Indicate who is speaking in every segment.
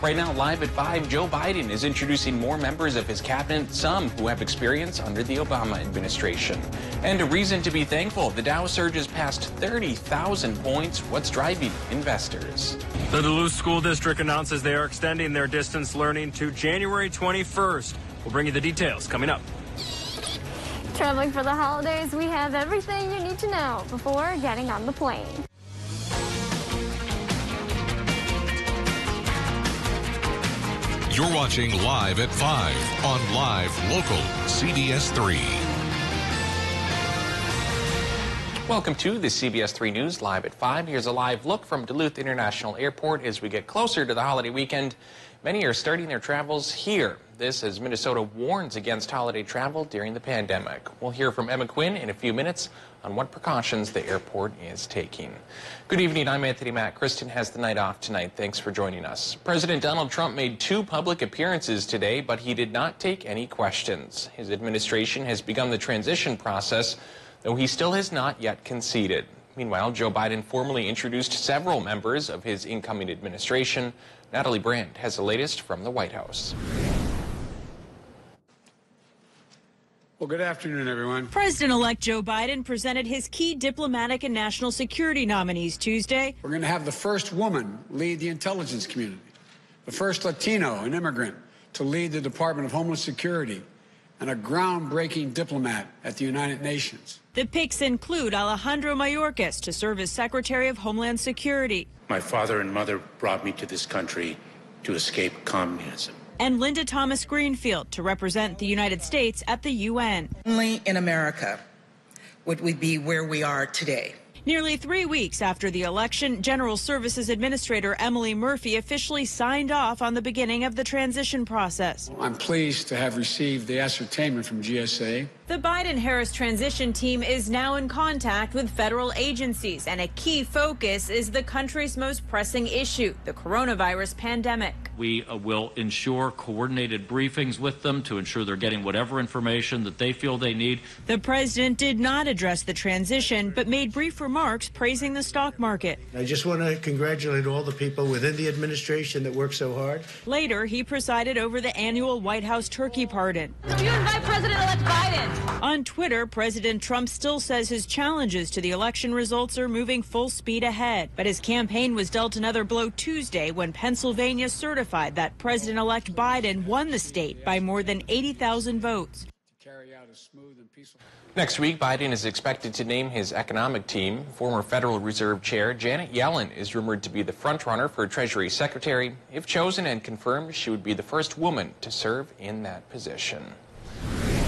Speaker 1: Right now, live at 5, Joe Biden is introducing more members of his cabinet, some who have experience under the Obama administration. And a reason to be thankful, the Dow surges past 30,000 points. What's driving investors?
Speaker 2: The Duluth School District announces they are extending their distance learning to January 21st. We'll bring you the details coming up.
Speaker 3: Traveling for the holidays, we have everything you need to know before getting on the plane.
Speaker 4: You're watching Live at 5 on Live Local CBS3.
Speaker 1: Welcome to the CBS3 News Live at 5. Here's a live look from Duluth International Airport as we get closer to the holiday weekend. Many are starting their travels here. This as Minnesota warns against holiday travel during the pandemic. We'll hear from Emma Quinn in a few minutes on what precautions the airport is taking. Good evening, I'm Anthony Mack. Kristen has the night off tonight. Thanks for joining us. President Donald Trump made 2 public appearances today, but he did not take any questions. His administration has begun the transition process, though he still has not yet conceded. Meanwhile, Joe Biden formally introduced several members of his incoming administration. Natalie Brandt has the latest from the White House.
Speaker 5: Well, good afternoon, everyone.
Speaker 6: President-elect Joe Biden presented his key diplomatic and national security nominees Tuesday.
Speaker 5: We're going to have the first woman lead the intelligence community, the first Latino and immigrant to lead the Department of Homeland Security, and a groundbreaking diplomat at the United Nations.
Speaker 6: The picks include Alejandro Mayorkas to serve as Secretary of Homeland Security.
Speaker 7: My father and mother brought me to this country to escape communism.
Speaker 6: And Linda Thomas Greenfield to represent the United States at the UN.
Speaker 8: Only in America would we be where we are today.
Speaker 6: Nearly 3 weeks after the election, General Services Administrator Emily Murphy officially signed off on the beginning of the transition process.
Speaker 5: I'm pleased to have received the ascertainment from GSA.
Speaker 6: The Biden-Harris transition team is now in contact with federal agencies, and a key focus is the country's most pressing issue, the coronavirus pandemic.
Speaker 9: We will ensure coordinated briefings with them to ensure they're getting whatever information that they feel they need.
Speaker 6: The president did not address the transition, but made brief remarks praising the stock market.
Speaker 10: I just want to congratulate all the people within the administration that worked so hard.
Speaker 6: Later, he presided over the annual White House turkey pardon.
Speaker 3: Do you invite President-elect Biden?
Speaker 6: On Twitter, President Trump still says his challenges to the election results are moving full speed ahead. But his campaign was dealt another blow Tuesday when Pennsylvania certified that President-elect Biden won the state by more than 80,000 votes.
Speaker 1: Next week, Biden is expected to name his economic team. Former Federal Reserve Chair Janet Yellen is rumored to be the frontrunner for Treasury Secretary. If chosen and confirmed, she would be the first woman to serve in that position.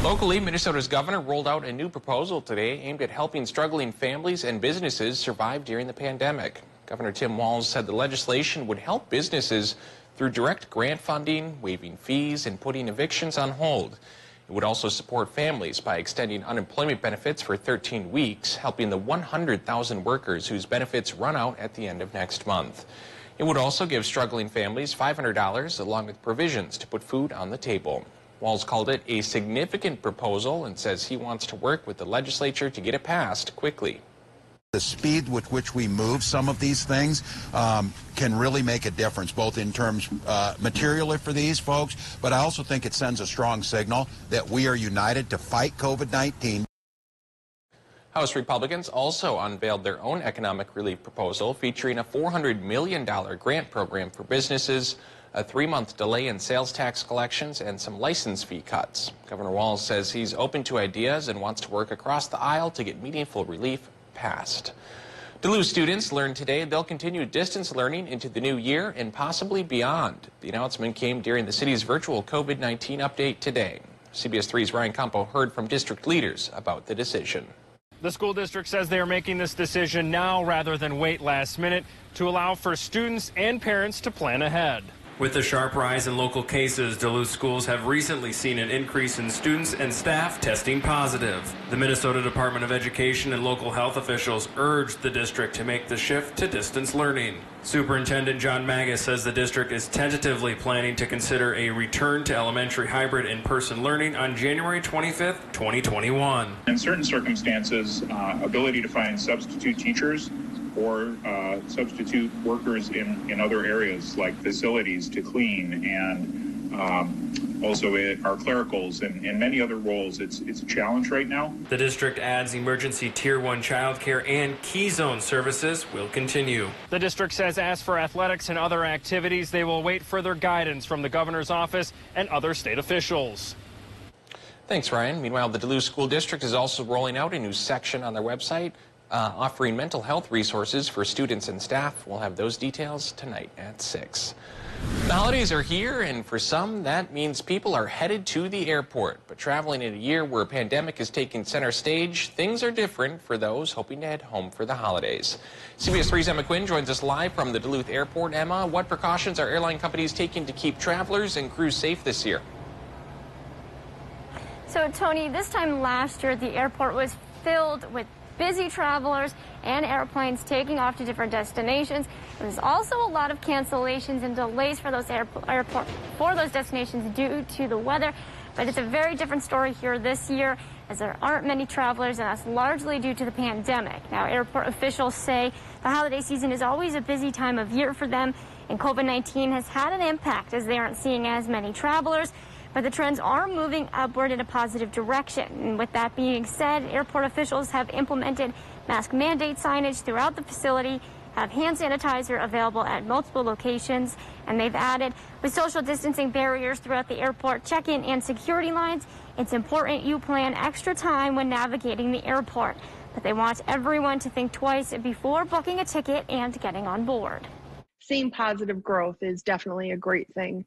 Speaker 1: Locally, Minnesota's governor rolled out a new proposal today aimed at helping struggling families and businesses survive during the pandemic. Governor Tim Walz said the legislation would help businesses through direct grant funding, waiving fees, and putting evictions on hold. It would also support families by extending unemployment benefits for 13 weeks, helping the 100,000 workers whose benefits run out at the end of next month. It would also give struggling families $500 along with provisions to put food on the table. Walz called it a significant proposal and says he wants to work with the legislature to get it passed quickly.
Speaker 11: The speed with which we move some of these things can really make a difference, both in terms materially for these folks, but I also think it sends a strong signal that we are united to fight COVID-19.
Speaker 1: House Republicans also unveiled their own economic relief proposal featuring a $400 million grant program for businesses, a 3-month delay in sales tax collections, and some license fee cuts. Governor Walz says he's open to ideas and wants to work across the aisle to get meaningful relief passed. Duluth students learned today they'll continue distance learning into the new year and possibly beyond. The announcement came during the city's virtual COVID-19 update today. CBS 3's Ryan Campo heard from district leaders about the decision.
Speaker 2: The school district says they are making this decision now rather than wait last minute to allow for students and parents to plan ahead. With the sharp rise in local cases, Duluth schools have recently seen an increase in students and staff testing positive. The Minnesota Department of Education and local health officials urged the district to make the shift to distance learning. Superintendent John Magus says the district is tentatively planning to consider a return to elementary hybrid in-person learning on January 25th, 2021.
Speaker 12: In certain circumstances, ability to find substitute teachers or substitute workers in other areas like facilities to clean, and also our clericals and many other roles. It's a challenge right now.
Speaker 2: The district adds emergency Tier 1 childcare and key zone services will continue. The district says as for athletics and other activities, they will await further guidance from the governor's office and other state officials.
Speaker 1: Thanks, Ryan. Meanwhile, the Duluth School District is also rolling out a new section on their website offering mental health resources for students and staff. We'll have those details tonight at 6. The holidays are here, and for some, that means people are headed to the airport. But traveling in a year where a pandemic is taking center stage, things are different for those hoping to head home for the holidays. CBS 3's Emma Quinn joins us live from the Duluth Airport. Emma, what precautions are airline companies taking to keep travelers and crews safe this year?
Speaker 3: So, Tony, this time last year, the airport was filled with busy travelers and airplanes taking off to different destinations. There's also a lot of cancellations and delays for those destinations due to the weather. But it's a very different story here this year, as there aren't many travelers, and that's largely due to the pandemic. Now, airport officials say the holiday season is always a busy time of year for them, and COVID-19 has had an impact as they aren't seeing as many travelers. But the trends are moving upward in a positive direction. And with that being said, airport officials have implemented mask mandate signage throughout the facility, have hand sanitizer available at multiple locations, and they've added, with social distancing barriers throughout the airport check-in and security lines, it's important you plan extra time when navigating the airport. But they want everyone to think twice before booking a ticket and getting on board.
Speaker 13: Seeing positive growth is definitely a great thing.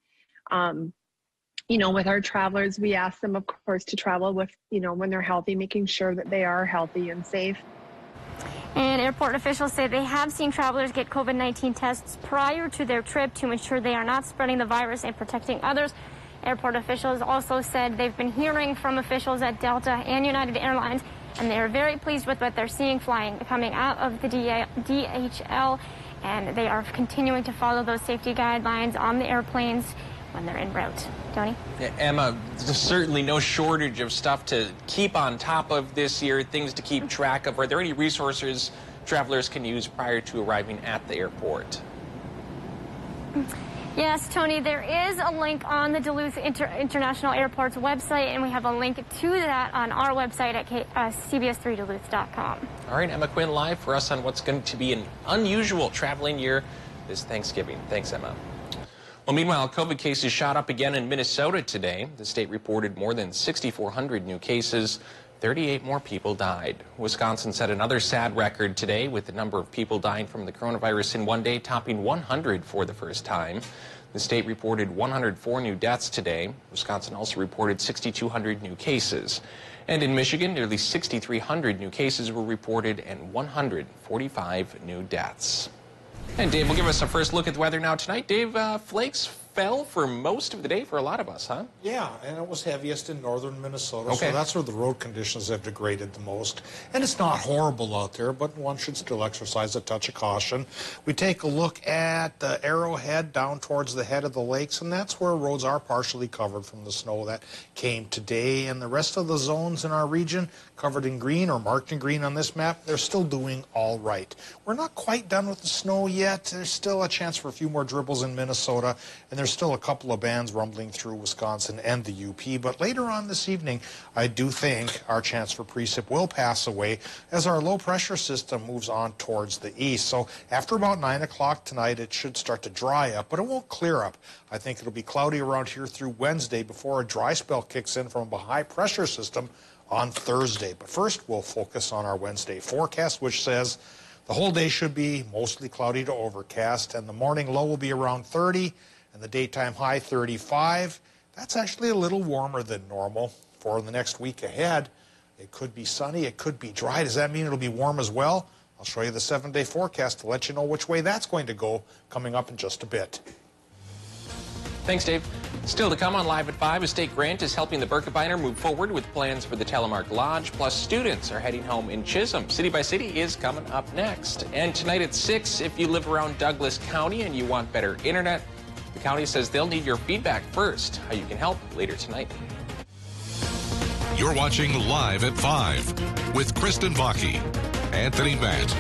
Speaker 13: You know, with our travelers, we ask them, of course, to travel with, when they're healthy, making sure that they are healthy and safe.
Speaker 3: And airport officials say they have seen travelers get COVID-19 tests prior to their trip to ensure they are not spreading the virus and protecting others. Airport officials also said they've been hearing from officials at Delta and United Airlines, and they are very pleased with what they're seeing coming out of the DHL, and they are continuing to follow those safety guidelines on the airplanes when they're en route. Tony?
Speaker 1: Yeah, Emma, there's certainly no shortage of stuff to keep on top of this year, things to keep track of. Are there any resources travelers can use prior to arriving at the airport?
Speaker 3: Yes, Tony, there is a link on the Duluth International Airport's website, and we have a link to that on our website at CBS3Duluth.com.
Speaker 1: All right, Emma Quinn live for us on what's going to be an unusual traveling year this Thanksgiving. Thanks, Emma. Well, meanwhile, COVID cases shot up again in Minnesota today. The state reported more than 6,400 new cases. 38 more people died. Wisconsin set another sad record today, with the number of people dying from the coronavirus in one day topping 100 for the first time. The state reported 104 new deaths today. Wisconsin also reported 6,200 new cases. And in Michigan, nearly 6,300 new cases were reported and 145 new deaths. And Dave will give us a first look at the weather now tonight. Dave, flakes fell for most of the day for a lot of us, huh?
Speaker 14: Yeah, and it was heaviest in northern Minnesota,
Speaker 1: okay.
Speaker 14: So that's where the road conditions have degraded the most. And it's not horrible out there, but one should still exercise a touch of caution. We take a look at the Arrowhead down towards the head of the lakes, and that's where roads are partially covered from the snow that came today. And the rest of the zones in our region, covered in green or marked in green on this map, they're still doing all right. We're not quite done with the snow yet. There's still a chance for a few more dribbles in Minnesota, and there's still a couple of bands rumbling through Wisconsin and the UP. But later on this evening, I do think our chance for precip will pass away as our low pressure system moves on towards the east. So after about 9 o'clock tonight, it should start to dry up, but it won't clear up. I think it'll be cloudy around here through Wednesday before a dry spell kicks in from a high pressure system on Thursday. But first, we'll focus on our Wednesday forecast, which says the whole day should be mostly cloudy to overcast, and the morning low will be around 30, and the daytime high 35. That's actually a little warmer than normal. For the next week ahead, it could be sunny, it could be dry. Does that mean it'll be warm as well? I'll show you the 7-day forecast to let you know which way that's going to go coming up in just a bit.
Speaker 1: Thanks, Dave. Still to come on Live at 5, a state grant is helping the Birkebeiner move forward with plans for the Telemark Lodge, plus students are heading home in Chisholm. City by City is coming up next. And tonight at 6, if you live around Douglas County and you want better internet, the county says they'll need your feedback first. How you can help later tonight.
Speaker 4: You're watching Live at 5 with Kristen Vaki, Anthony Matt,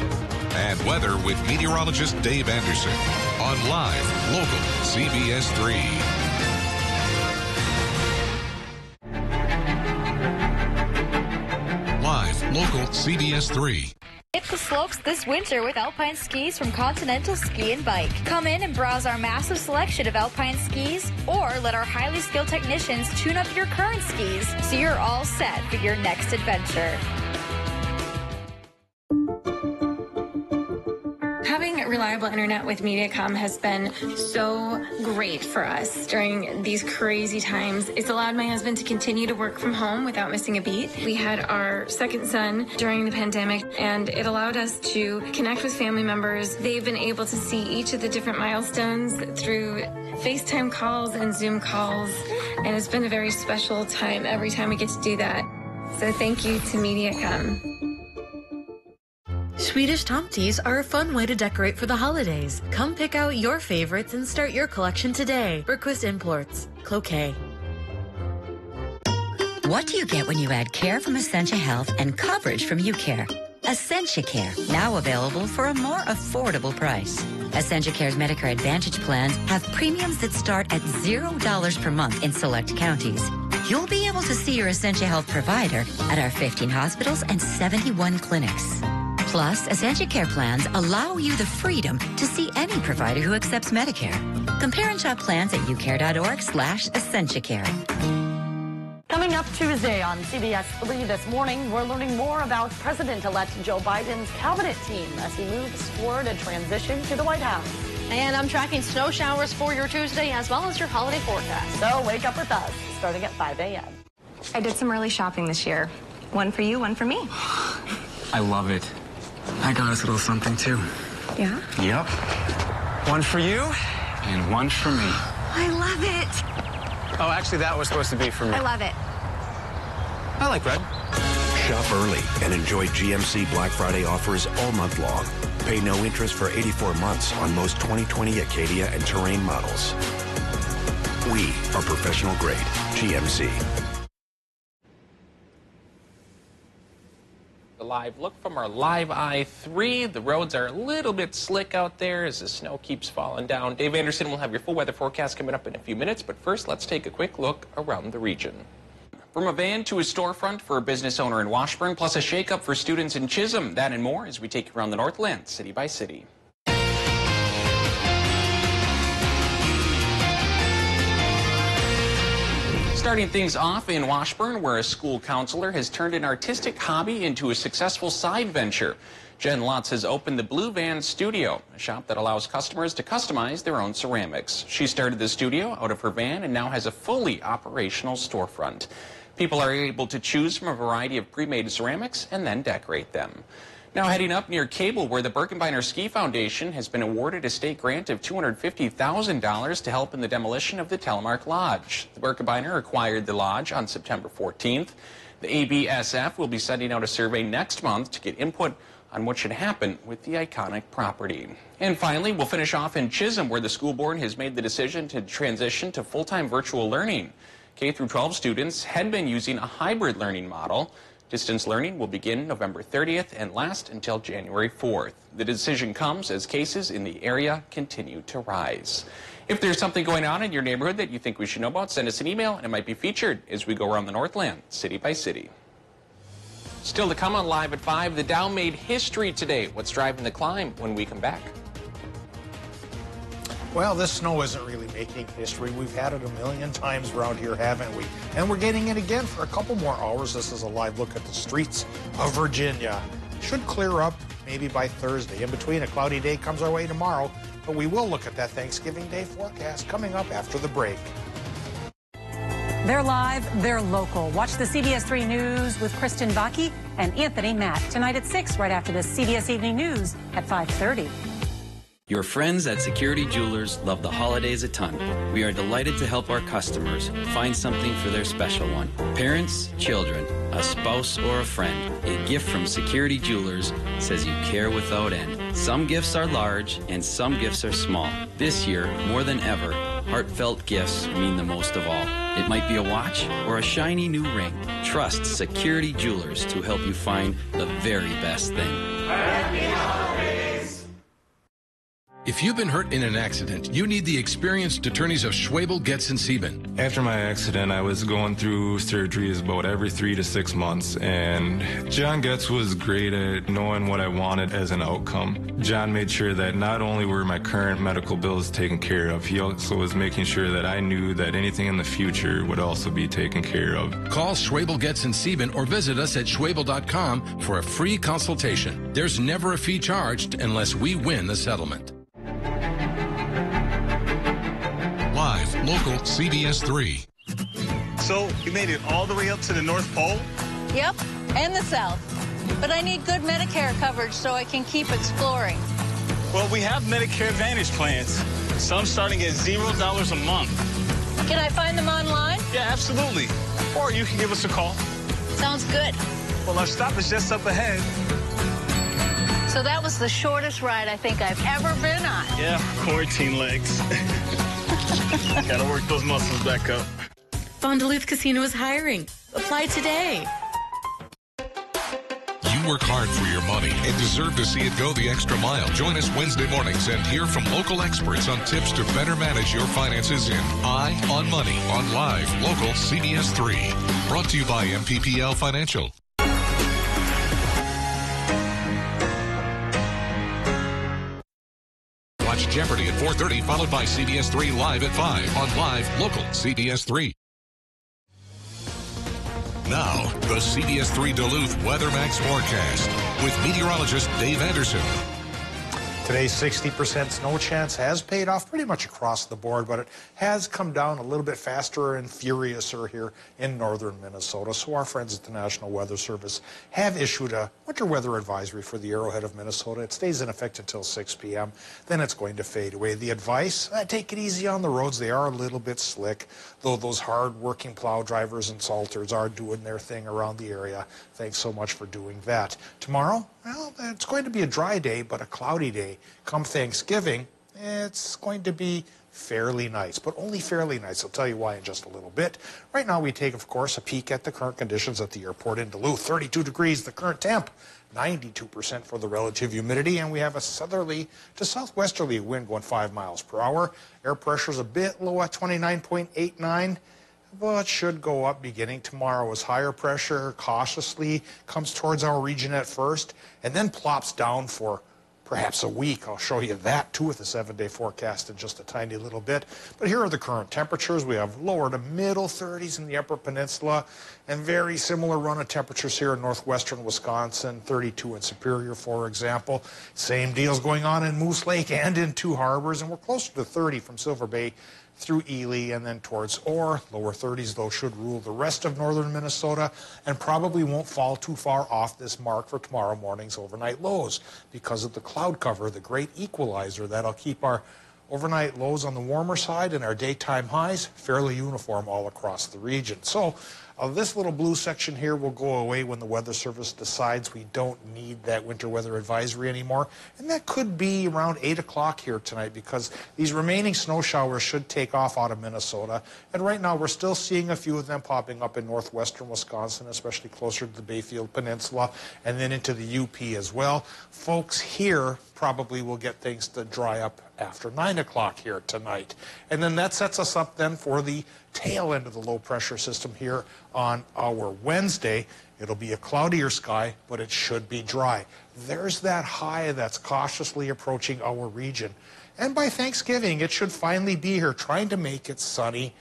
Speaker 4: and weather with meteorologist Dave Anderson on Live Local CBS 3. Live Local CBS 3.
Speaker 15: Hit the slopes this winter with Alpine skis from Continental Ski and Bike. Come in and browse our massive selection of Alpine skis, or let our highly skilled technicians tune up your current skis so you're all set for your next adventure.
Speaker 16: Having reliable internet with Mediacom has been so great for us during these crazy times. It's allowed my husband to continue to work from home without missing a beat. We had our second son during the pandemic, and it allowed us to connect with family members. They've been able to see each of the different milestones through FaceTime calls and Zoom calls, and it's been a very special time every time we get to do that. So thank you to Mediacom.
Speaker 17: Swedish tomtees are a fun way to decorate for the holidays. Come pick out your favorites and start your collection today. Bergquist Imports, Cloquet.
Speaker 18: What do you get when you add care from Essentia Health and coverage from UCare? Essentia Care, now available for a more affordable price. Essentia Care's Medicare Advantage plans have premiums that start at $0 per month in select counties. You'll be able to see your Essentia Health provider at our 15 hospitals and 71 clinics. Plus, Essentia Care plans allow you the freedom to see any provider who accepts Medicare. Compare and shop plans at ucare.org/EssentiaCare.
Speaker 19: Coming up Tuesday on CBS 3 this morning, we're learning more about President-elect Joe Biden's cabinet team as he moves toward a transition to the White House.
Speaker 20: And I'm tracking snow showers for your Tuesday as well as your holiday forecast.
Speaker 19: So wake up with us starting at 5 a.m.
Speaker 21: I did some early shopping this year. One for you, one for me.
Speaker 22: I love it. I got us a little something too.
Speaker 21: Yeah?
Speaker 22: Yep. One for you and one for me.
Speaker 21: I love it.
Speaker 22: Oh, actually, that was supposed to be for me.
Speaker 21: I love it.
Speaker 22: I like red.
Speaker 23: Shop early and enjoy GMC Black Friday offers all month long. Pay no interest for 84 months on most 2020 Acadia and Terrain models. We are professional grade GMC.
Speaker 1: The live look from our Live Eye 3. The roads are a little bit slick out there as the snow keeps falling down. Dave Anderson will have your full weather forecast coming up in a few minutes, but first let's take a quick look around the region. From a van to a storefront for a business owner in Washburn, plus a shakeup for students in Chisholm. That and more as we take you around the Northland, city by city. Starting things off in Washburn, where a school counselor has turned an artistic hobby into a successful side venture. Jen Lutz has opened the Blue Van Studio, a shop that allows customers to customize their own ceramics. She started the studio out of her van and now has a fully operational storefront. People are able to choose from a variety of pre-made ceramics and then decorate them. Now heading up near Cable, where the Birkenbeiner Ski Foundation has been awarded a state grant of $250,000 to help in the demolition of the Telemark Lodge. The Birkenbeiner acquired the lodge on September 14th. The ABSF will be sending out a survey next month to get input on what should happen with the iconic property. And finally, we'll finish off in Chisholm, where the school board has made the decision to transition to full-time virtual learning. K-12 students had been using a hybrid learning model. Distance learning will begin November 30th and last until January 4th. The decision comes as cases in the area continue to rise. If there's something going on in your neighborhood that you think we should know about, send us an email and it might be featured as we go around the Northland, city by city. Still to come on Live at 5, the Dow made history today. What's driving the climb when we come back?
Speaker 14: Well, this snow isn't really making history. We've had it a million times around here, haven't we? And we're getting it again for a couple more hours. This is a live look at the streets of Virginia. Should clear up maybe by Thursday. In between, a cloudy day comes our way tomorrow, but we will look at that Thanksgiving Day forecast coming up after the break.
Speaker 24: They're live, they're local. Watch the CBS 3 News with Kristen Baki and Anthony Matt tonight at 6, right after the CBS Evening News at 5:30.
Speaker 25: Your friends at Security Jewelers love the holidays a ton. We are delighted to help our customers find something for their special one. Parents, children, a spouse, or a friend. A gift from Security Jewelers says you care without end. Some gifts are large and some gifts are small. This year, more than ever, heartfelt gifts mean the most of all. It might be a watch or a shiny new ring. Trust Security Jewelers to help you find the very best thing.
Speaker 26: Happy holidays!
Speaker 5: If you've been hurt in an accident, you need the experienced attorneys of Schwabel, Getz, and Sieben.
Speaker 7: After my accident, I was going through surgeries about every 3 to 6 months, and John Getz was great at knowing what I wanted as an outcome. John made sure that not only were my current medical bills taken care of, he also was making sure that I knew that anything in the future would also be taken care of.
Speaker 5: Call Schwabel, Getz, and Sieben or visit us at schwabel.com for a free consultation. There's never a fee charged unless we win the settlement.
Speaker 4: Live, local, CBS 3.
Speaker 8: So, you made it all the way up to the North Pole?
Speaker 9: Yep, and the South. But I need good Medicare coverage so I can keep exploring.
Speaker 8: Well, we have Medicare Advantage plans. Some starting at $0 a month.
Speaker 9: Can I find them online?
Speaker 8: Yeah, absolutely. Or you can give us a call.
Speaker 9: Sounds good.
Speaker 8: Well, our stop is just up ahead.
Speaker 9: So that was the shortest ride I think I've ever been on.
Speaker 8: Yeah, quarantine legs. Gotta work those muscles back up.
Speaker 17: Von Duluth Casino is hiring. Apply today.
Speaker 4: You work hard for your money and deserve to see it go the extra mile. Join us Wednesday mornings and hear from local experts on tips to better manage your finances in Eye on Money on Live, local, CBS 3. Brought to you by MPPL Financial. Watch Jeopardy at 4:30, followed by CBS 3 Live at 5 on Live, local, CBS 3. Now, the CBS 3 Duluth WeatherMax forecast with meteorologist Dave Anderson.
Speaker 14: Today's 60% snow chance has paid off pretty much across the board, but it has come down a little bit faster and furiouser here in northern Minnesota. So our friends at the National Weather Service have issued a winter weather advisory for the Arrowhead of Minnesota. It stays in effect until 6 p.m. Then it's going to fade away. The advice, take it easy on the roads. They are a little bit slick, though those hard-working plow drivers and salters are doing their thing around the area. Thanks so much for doing that. Tomorrow, well, it's going to be a dry day, but a cloudy day. Come Thanksgiving, it's going to be fairly nice, but only fairly nice. I'll tell you why in just a little bit. Right now we take, of course, a peek at the current conditions at the airport in Duluth. 32 degrees, the current temp. 92% for the relative humidity, and we have a southerly to southwesterly wind going 5 miles per hour. Air pressure's a bit low at 29.89. But should go up beginning tomorrow as higher pressure cautiously comes towards our region at first and then plops down for perhaps a week. I'll show you that too with the 7-day forecast in just a tiny little bit. But here are the current temperatures. We have lower to middle 30s in the Upper Peninsula and very similar run of temperatures here in northwestern Wisconsin, 32 in Superior, for example. Same deals going on in Moose Lake and in Two Harbors, and we're closer to 30 from Silver Bay through Ely and then towards Orr. Lower 30s, though, should rule the rest of northern Minnesota and probably won't fall too far off this mark for tomorrow morning's overnight lows because of the cloud cover, the great equalizer that'll keep our overnight lows on the warmer side and our daytime highs fairly uniform all across the region. So this little blue section here will go away when the Weather Service decides we don't need that winter weather advisory anymore. And that could be around 8 o'clock here tonight because these remaining snow showers should take off out of Minnesota. And right now we're still seeing a few of them popping up in northwestern Wisconsin, especially closer to the Bayfield Peninsula and then into the UP as well. Folks here probably will get things to dry up after 9 o'clock here tonight. And then that sets us up then for the tail end of the low pressure system here on our Wednesday. It'll be a cloudier sky, but it should be dry. There's that high that's cautiously approaching our region. And by Thanksgiving, it should finally be here, trying to make it sunny,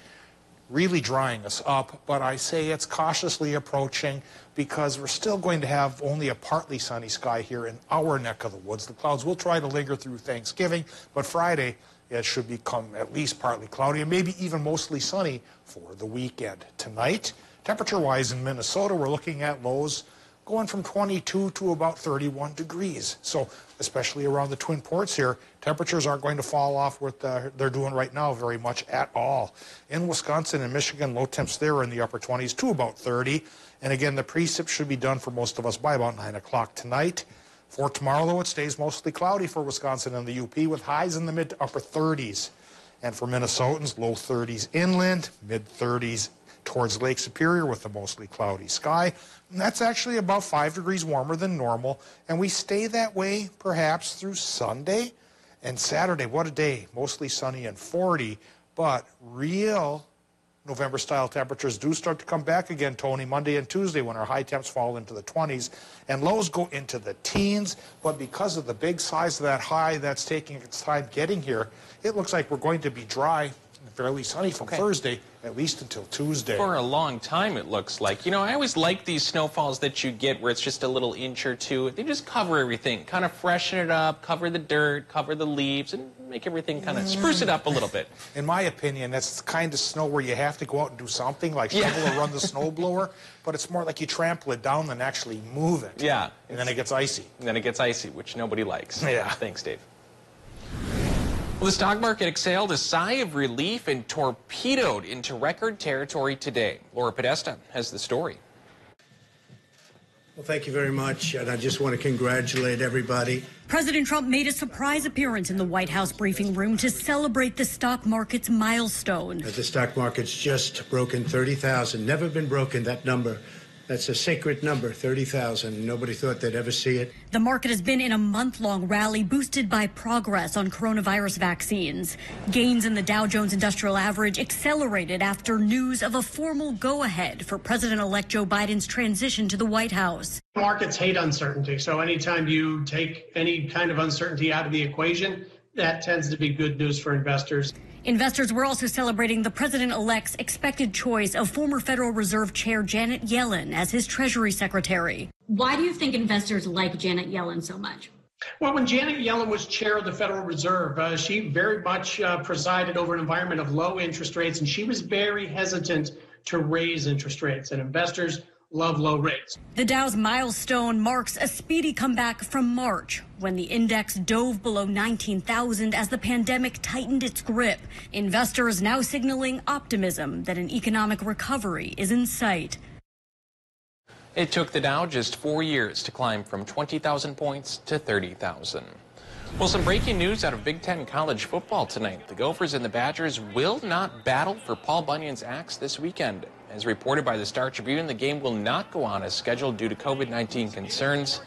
Speaker 14: really drying us up. But I say it's cautiously approaching because we're still going to have only a partly sunny sky here in our neck of the woods. The clouds will try to linger through Thanksgiving, but Friday, it should become at least partly cloudy and maybe even mostly sunny for the weekend. Tonight, temperature-wise in Minnesota, we're looking at lows going from 22 to about 31 degrees. So especially around the Twin Ports here, temperatures aren't going to fall off what they're doing right now very much at all. In Wisconsin and Michigan, low temps there are in the upper 20s to about 30. And again, the precip should be done for most of us by about 9 o'clock tonight. For tomorrow, though, it stays mostly cloudy for Wisconsin and the UP with highs in the mid to upper 30s. And for Minnesotans, low 30s inland, mid 30s towards Lake Superior with a mostly cloudy sky. And that's actually about 5 degrees warmer than normal. And we stay that way perhaps through Sunday. And Saturday, what a day. Mostly sunny and 40, but real November-style temperatures do start to come back again, Tony, Monday and Tuesday when our high temps fall into the 20s and lows go into the teens. But because of the big size of that high that's taking its time getting here, it looks like we're going to be dry and fairly sunny from Thursday, at least until Tuesday.
Speaker 1: For a long time, it looks like. You know, I always like these snowfalls that you get where it's just a little inch or two. They just cover everything, kind of freshen it up, cover the dirt, cover the leaves, and make everything kind of spruce it up a little bit.
Speaker 14: In my opinion, that's the kind of snow where you have to go out and do something, like shovel or run the snowblower, but it's more like you trample it down than actually move it.
Speaker 1: Yeah.
Speaker 14: And then it gets icy.
Speaker 1: And then it gets icy, which nobody likes.
Speaker 14: Yeah.
Speaker 1: Thanks, Dave. Well, the stock market exhaled a sigh of relief and torpedoed into record territory today. Laura Podesta has the story.
Speaker 2: Well, thank you very much, and I just want to congratulate everybody.
Speaker 6: President Trump made a surprise appearance in the White House briefing room to celebrate the stock market's milestone.
Speaker 2: The stock market's just broken 30,000. Never been broken, that number. That's a sacred number, 30,000. Nobody thought they'd ever see it.
Speaker 6: The market has been in a month-long rally boosted by progress on coronavirus vaccines. Gains in the Dow Jones Industrial Average accelerated after news of a formal go-ahead for President-elect Joe Biden's transition to the White House.
Speaker 10: Markets hate uncertainty, so anytime you take any kind of uncertainty out of the equation, that tends to be good news for investors.
Speaker 6: Investors were also celebrating the president-elect's expected choice of former Federal Reserve Chair Janet Yellen as his Treasury Secretary.
Speaker 11: Why do you think investors like Janet Yellen so much?
Speaker 10: Well, when Janet Yellen was chair of the Federal Reserve, she very much presided over an environment of low interest rates, and she was very hesitant to raise interest rates, and investors love low rates.
Speaker 6: The Dow's milestone marks a speedy comeback from March, when the index dove below 19,000 as the pandemic tightened its grip. Investors now signaling optimism that an economic recovery is in sight.
Speaker 1: It took the Dow just 4 years to climb from 20,000 points to 30,000. Well, some breaking news out of Big Ten college football tonight. The Gophers and the Badgers will not battle for Paul Bunyan's axe this weekend. As reported by the Star Tribune, the game will not go on as scheduled due to COVID-19 concerns.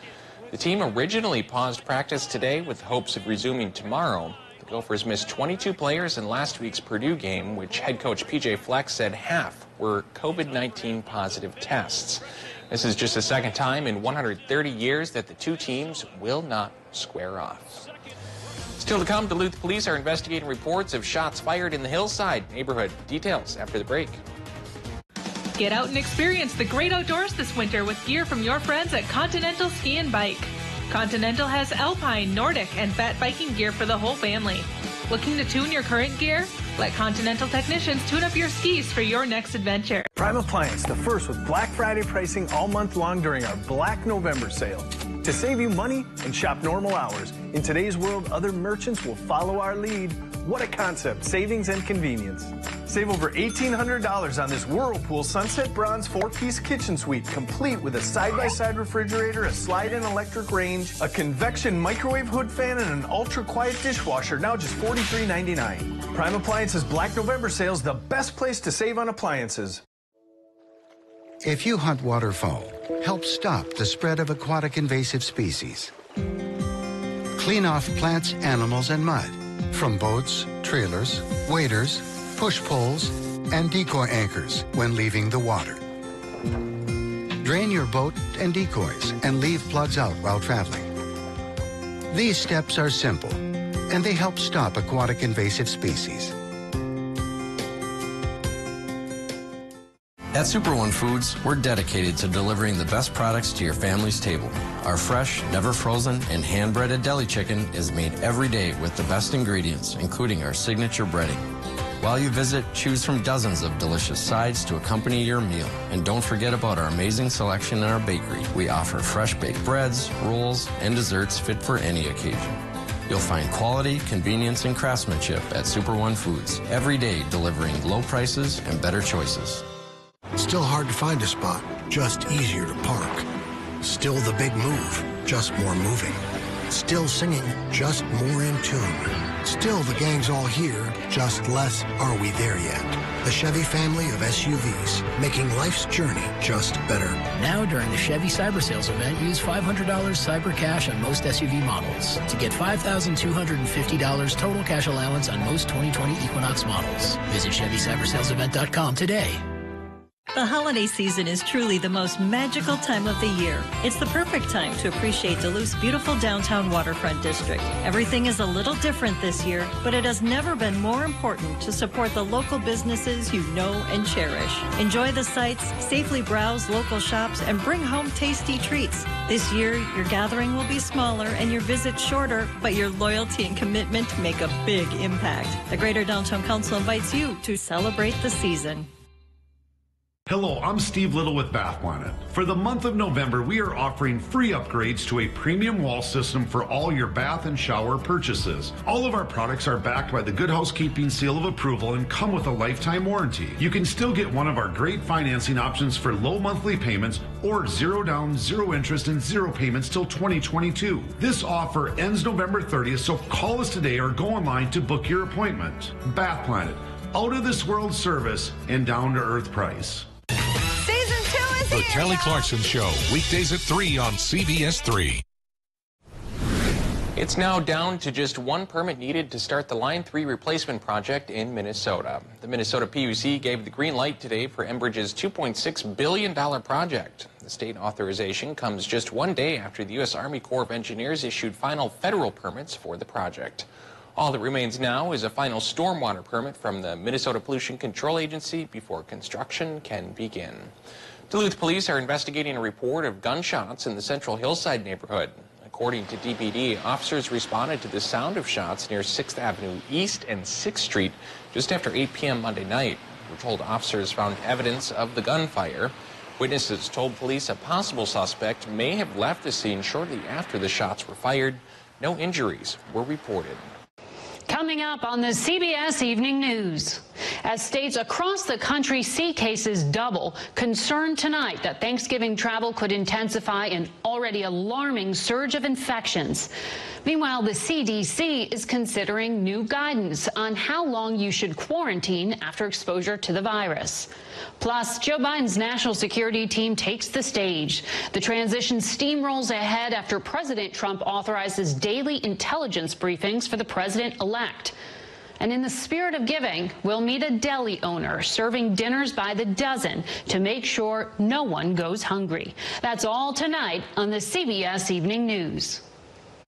Speaker 1: The team originally paused practice today with hopes of resuming tomorrow. The Gophers missed 22 players in last week's Purdue game, which head coach PJ Fleck said half were COVID-19 positive tests. This is just the second time in 130 years that the two teams will not square off. Still to come, Duluth police are investigating reports of shots fired in the Hillside neighborhood. Details after the break.
Speaker 12: Get out and experience the great outdoors this winter with gear from your friends at Continental Ski and Bike. Continental has Alpine, Nordic, and fat biking gear for the whole family. Looking to tune your current gear? Let Continental technicians tune up your skis for your next adventure.
Speaker 26: Prime Appliance, the first with Black Friday pricing all month long during our Black November sale. To save you money and shop normal hours. In today's world, other merchants will follow our lead. What a concept, savings and convenience. Save over $1,800 on this Whirlpool Sunset Bronze 4-piece kitchen suite, complete with a side-by-side refrigerator, a slide-in electric range, a convection microwave hood fan, and an ultra-quiet dishwasher, now just $43.99. Prime Appliances Black November sales, the best place to save on appliances.
Speaker 27: If you hunt waterfowl, help stop the spread of aquatic invasive species. Clean off plants, animals, and mud from boats, trailers, waders, push-poles, and decoy anchors when leaving the water. Drain your boat and decoys and leave plugs out while traveling. These steps are simple, and they help stop aquatic invasive species.
Speaker 28: At Super One Foods, we're dedicated to delivering the best products to your family's table. Our fresh, never frozen, and hand-breaded deli chicken is made every day with the best ingredients, including our signature breading. While you visit, choose from dozens of delicious sides to accompany your meal. And don't forget about our amazing selection in our bakery. We offer fresh baked breads, rolls, and desserts fit for any occasion. You'll find quality, convenience, and craftsmanship at Super One Foods, every day delivering low prices and better choices.
Speaker 29: Still hard to find a spot, just easier to park. Still the big move, just more moving. Still singing, just more in tune. Still, the gang's all here, just less are we there yet. The Chevy family of SUVs, making life's journey just better.
Speaker 3: Now during the Chevy Cyber Sales event, use $500 Cyber Cash on most SUV models to get $5,250 total cash allowance on most 2020 Equinox models. Visit ChevyCyberSalesEvent.com today.
Speaker 13: The holiday season is truly the most magical time of the year. It's the perfect time to appreciate Duluth's beautiful downtown waterfront district. Everything is a little different this year, but it has never been more important to support the local businesses you know and cherish. Enjoy the sights, safely browse local shops, and bring home tasty treats. This year, your gathering will be smaller and your visit shorter, but your loyalty and commitment make a big impact. The Greater Downtown Council invites you to celebrate the season.
Speaker 15: Hello, I'm Steve Little with Bath Planet. For the month of November, we are offering free upgrades to a premium wall system for all your bath and shower purchases. All of our products are backed by the Good Housekeeping Seal of Approval and come with a lifetime warranty. You can still get one of our great financing options for low monthly payments or 0 down, 0 interest, and 0 payments till 2022. This offer ends November 30th, so call us today or go online to book your appointment. Bath Planet, out of this world service and down to earth price.
Speaker 4: The Kelly Clarkson Show, weekdays at 3 on CBS3.
Speaker 1: It's now down to just one permit needed to start the Line 3 replacement project in Minnesota. The Minnesota PUC gave the green light today for Enbridge's $2.6 billion project. The state authorization comes just one day after the U.S. Army Corps of Engineers issued final federal permits for the project. All that remains now is a final stormwater permit from the Minnesota Pollution Control Agency before construction can begin. Duluth police are investigating a report of gunshots in the Central Hillside neighborhood. According to DPD, officers responded to the sound of shots near 6th Avenue East and 6th Street just after 8 p.m. Monday night. We're told officers found evidence of the gunfire. Witnesses told police a possible suspect may have left the scene shortly after the shots were fired. No injuries were reported.
Speaker 16: Coming up on the CBS Evening News. As states across the country see cases double, concern tonight that Thanksgiving travel could intensify an already alarming surge of infections. Meanwhile, the CDC is considering new guidance on how long you should quarantine after exposure to the virus. Plus, Joe Biden's national security team takes the stage. The transition steamrolls ahead after President Trump authorizes daily intelligence briefings for the president-elect. And in the spirit of giving, we'll meet a deli owner serving dinners by the dozen to make sure no one goes hungry. That's all tonight on the CBS Evening News.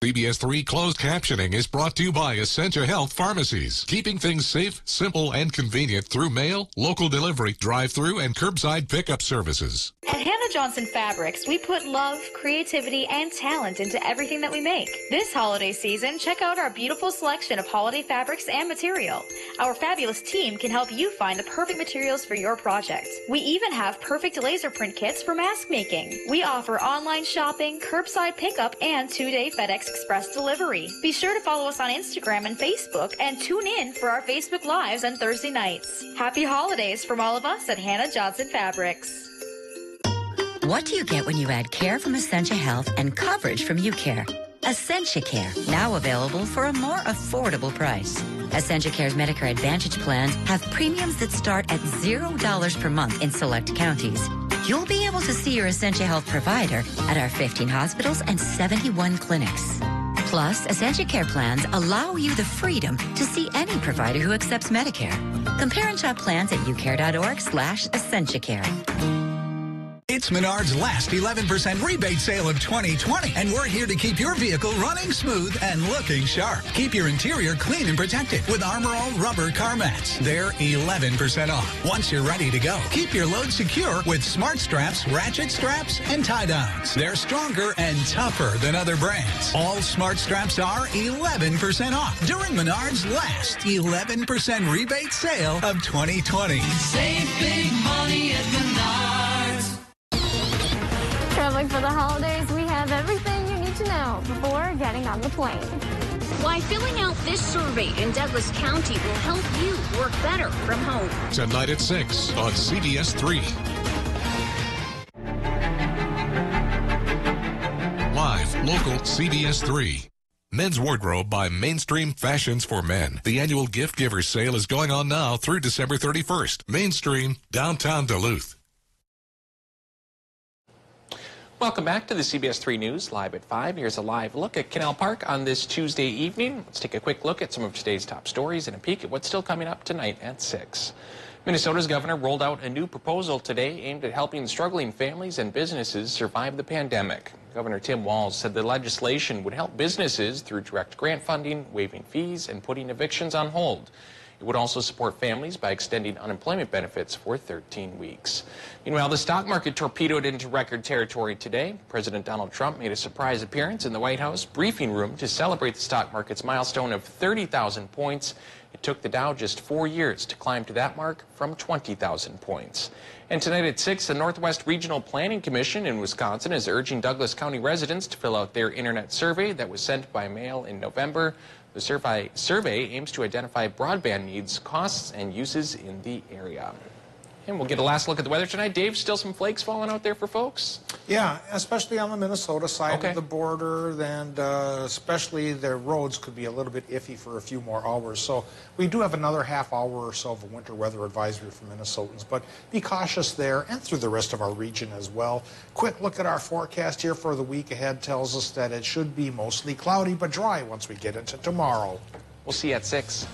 Speaker 4: CBS3 closed captioning is brought to you by Essentia Health Pharmacies, keeping things safe, simple, and convenient through mail, local delivery, drive-through, and curbside pickup services.
Speaker 18: At Hannah Johnson Fabrics, we put love, creativity, and talent into everything that we make. This holiday season, check out our beautiful selection of holiday fabrics and material. Our fabulous team can help you find the perfect materials for your project. We even have perfect laser print kits for mask making. We offer online shopping, curbside pickup, and 2-day FedEx Express delivery. Be sure to follow us on Instagram and Facebook and tune in for our Facebook Lives on Thursday nights. Happy holidays from all of us at Hannah Johnson Fabrics.
Speaker 19: What do you get when you add care from Essentia Health and coverage from UCare? Essentia Care, now available for a more affordable price. Essentia Care's Medicare Advantage plans have premiums that start at $0 per month in select counties. You'll be able to see your Essentia Health provider at our 15 hospitals and 71 clinics. Plus, Essentia Care plans allow you the freedom to see any provider who accepts Medicare. Compare and shop plans at ucare.org/EssentiaCare.
Speaker 20: It's Menards' last 11% rebate sale of 2020, and we're here to keep your vehicle running smooth and looking sharp. Keep your interior clean and protected with Armor All rubber car mats. They're 11% off. Once you're ready to go, keep your load secure with smart straps, ratchet straps, and tie-downs. They're stronger and tougher than other brands. All smart straps are 11% off during Menards' last 11% rebate sale of 2020.
Speaker 21: Save big money at Menards.
Speaker 22: Traveling for the holidays, we have everything you need to know before getting on the plane.
Speaker 11: Why filling out this survey in Douglas County will help you work better from home.
Speaker 4: Tonight at 6 on CBS3. Live, local, CBS3. Men's Wardrobe by Mainstream Fashions for Men. The annual gift giver sale is going on now through December 31st. Mainstream, downtown Duluth.
Speaker 1: Welcome back to the CBS3 News, live at 5. Here's a live look at Canal Park on this Tuesday evening. Let's take a quick look at some of today's top stories and a peek at what's still coming up tonight at 6. Minnesota's governor rolled out a new proposal today aimed at helping struggling families and businesses survive the pandemic. Governor Tim Walz said the legislation would help businesses through direct grant funding, waiving fees, and putting evictions on hold. It would also support families by extending unemployment benefits for 13 weeks. Meanwhile, the stock market torpedoed into record territory today. President Donald Trump made a surprise appearance in the White House briefing room to celebrate the stock market's milestone of 30,000 points. It took the Dow just 4 years to climb to that mark from 20,000 points. And tonight at 6, the Northwest Regional Planning Commission in Wisconsin is urging Douglas County residents to fill out their internet survey that was sent by mail in November. The survey aims to identify broadband needs, costs, and uses in the area. And we'll get a last look at the weather tonight. Dave, still some flakes falling out there for folks?
Speaker 5: Yeah, especially on the Minnesota side of the border, and especially the roads could be a little bit iffy for a few more hours. So we do have another half hour or so of a winter weather advisory for Minnesotans, but be cautious there and through the rest of our region as well. Quick look at our forecast here for the week ahead tells us that it should be mostly cloudy but dry once we get into tomorrow.
Speaker 1: We'll see you at 6.